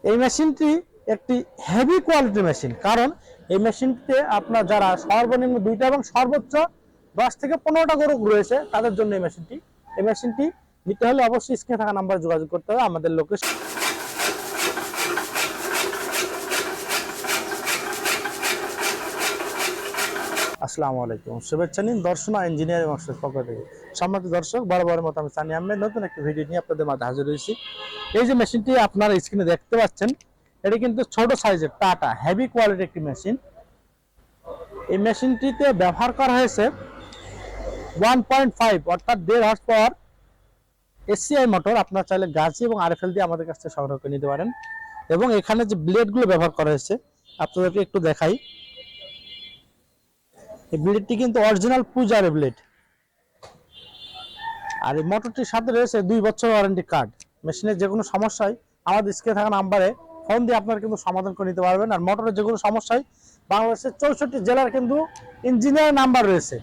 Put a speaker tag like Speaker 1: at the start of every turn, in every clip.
Speaker 1: এই মেশিনটি একটি হেভি কোয়ালিটি মেশিন, কারণ এই মেশিনটিতে আপনার যারা সর্বনিম্ন 2টা এবং সর্বোচ্চ 10 থেকে 15টা গরু রয়েছে তাদের জন্য এই মেশিনটি নিতে হলে অবশ্যই স্ক্রিনে থাকা নাম্বারে যোগাযোগ করতে হবে। আমাদের লোকেশন। আসসালামু আলাইকুম, শুভেচ্ছা নিন দর্শনা ইঞ্জিনিয়ারিং ওয়ার্কশপ পক্ষ থেকে। সম্মানিত দর্শক, বরাবরের মতো আমি সানি আহমেদ নতুন একটি ভিডিও নিয়ে আপনাদের মাঝে হাজির হয়েছি। এই যে মেশিনটি আপনারা স্ক্রিনে দেখতে পাচ্ছেন, এটি কিন্তু ছোট সাইজের টাটা হেভি কোয়ালিটি একটি মেশিন। এই মেশিনটিতে ব্যবহার করা হয়েছে 1.5 অর্থাৎ 1.5 হর্স পাওয়ার এসসিআই মোটর। আপনারা চাইলে গাজি এবং আরএফএল দিয়ে আমাদের কাছ থেকে সংগ্রহ করে নিতে পারেন। এবং এখানে যে ব্লেডগুলো ব্যবহার করা হয়েছে আপনাদেরকে একটু দেখাই। এই ব্লেডটি কিন্তু অরিজিনাল পূজারের ব্লেড, আর এই মোটরটির সাথে রয়েছে 2 বছর ওয়ারেন্টি কার্ড। মেশিনের যে কোনো সমস্যায় আমাদের স্ক্রিনে থাকা নাম্বারে ফোন দিয়ে আপনারা কিন্তু সমাধান করে নিতে পারবেন। আর মোটরের যে কোনো সমস্যায় বাংলাদেশের 64 জেলার কিন্তু ইঞ্জিনিয়ার নাম্বার রয়েছে।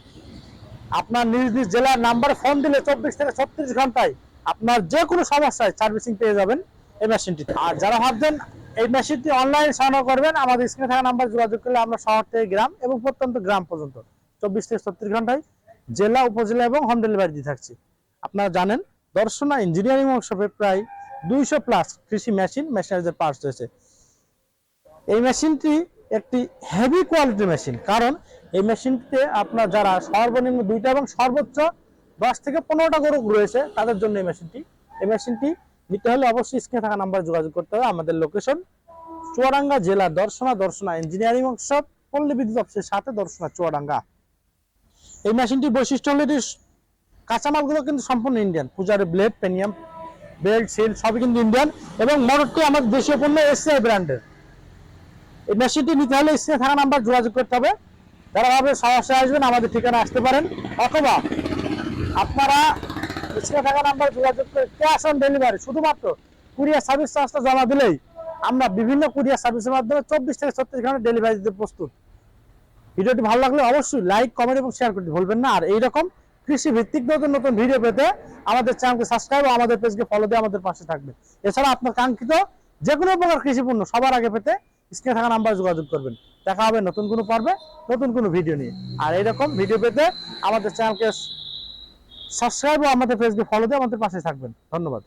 Speaker 1: আপনার নিজ নিজ জেলার নাম্বারে ফোন দিলে 24 থেকে 36 ঘন্টায় আপনার যে কোনো সমস্যায় সার্ভিসিং পেয়ে যাবেন এই মেশিনটিতে। আর যারা ভাবছেন এই মেশিনটি অনলাইনে সংগ্রহ করবেন, আমাদের স্ক্রিনে থাকা নাম্বার যোগাযোগ করলে আমরা শহর থেকে গ্রাম এবং প্রত্যন্ত গ্রাম পর্যন্ত 24 থেকে 36 ঘন্টায় জেলা, উপজেলা এবং হোম ডেলিভারি দিয়ে থাকছি। আপনারা জানেন দর্শনা ইঞ্জিনিয়ারিং ওয়ার্কশপে প্রায় 200 প্লাস কৃষি মেশিনারিজের পার্টস রয়েছে। এই মেশিনটি একটি হেভি কোয়ালিটির মেশিন, কারণ এই মেশিনটিতে আপনার যারা সর্বনিম্ন 2টা এবং সর্বোচ্চ 10 থেকে 15টা গরু রয়েছে তাদের জন্য এই মেশিনটি নিতে হলে অবশ্যই স্ক্রিনে থাকা নাম্বারে যোগাযোগ করতে হবে। আমাদের লোকেশন চুয়াডাঙ্গা জেলা দর্শনা ইঞ্জিনিয়ারিং ওয়ার্কশপ, পল্লী বিদ্যুৎ অফিসের সাথে দর্শনা চুয়াডাঙ্গা। এই মেশিনটির বৈশিষ্ট্য হল এটির কাঁচামালগুলো কিন্তু সম্পূর্ণ ইন্ডিয়ান। পূজারের ব্লেড, পেনিয়াম, বেল্ট, সিল সবই কিন্তু ইন্ডিয়ান এবং মোটরটি আমাদের দেশীয় পণ্য এসসিআই ব্র্যান্ডের। এই মেশিনটি নিতে হলে স্ক্রিনে থাকা নাম্বার যোগাযোগ করতে হবে। যারা ভাবে সরাসরি আসবেন আমাদের ঠিকানা আসতে পারেন, অথবা আপনারা স্ক্রিনে থাকা নাম্বার যোগাযোগ করে ক্যাশ অন ডেলিভারি শুধুমাত্র কুরিয়ার সার্ভিস চার্জটা জমা দিলেই আমরা বিভিন্ন কুরিয়ার সার্ভিসের মাধ্যমে 24 থেকে 36 ঘন্টা ডেলিভারি দিতে প্রস্তুত। ভিডিওটি ভালো লাগলে অবশ্যই লাইক, কমেন্ট এবং শেয়ার করতে ভুলবেন না। আর এইরকম কৃষি ভিত্তিক নতুন নতুন ভিডিও পেতে আমাদের চ্যানেলকে সাবস্ক্রাইব ও আমাদের পেজকে ফলো দিয়ে আমাদের পাশে থাকবেন। এছাড়া আপনার কাঙ্ক্ষিত যে কোনো প্রকার কৃষি পণ্য সবার আগে পেতে স্ক্রিনে থাকা নাম্বার যোগাযোগ করবেন। দেখা হবে নতুন কোনো পর্বে নতুন কোনো ভিডিও নিয়ে। আর এইরকম ভিডিও পেতে আমাদের চ্যানেলকে সাবস্ক্রাইব ও আমাদের পেজকে ফলো দিয়ে আমাদের পাশে থাকবেন। ধন্যবাদ।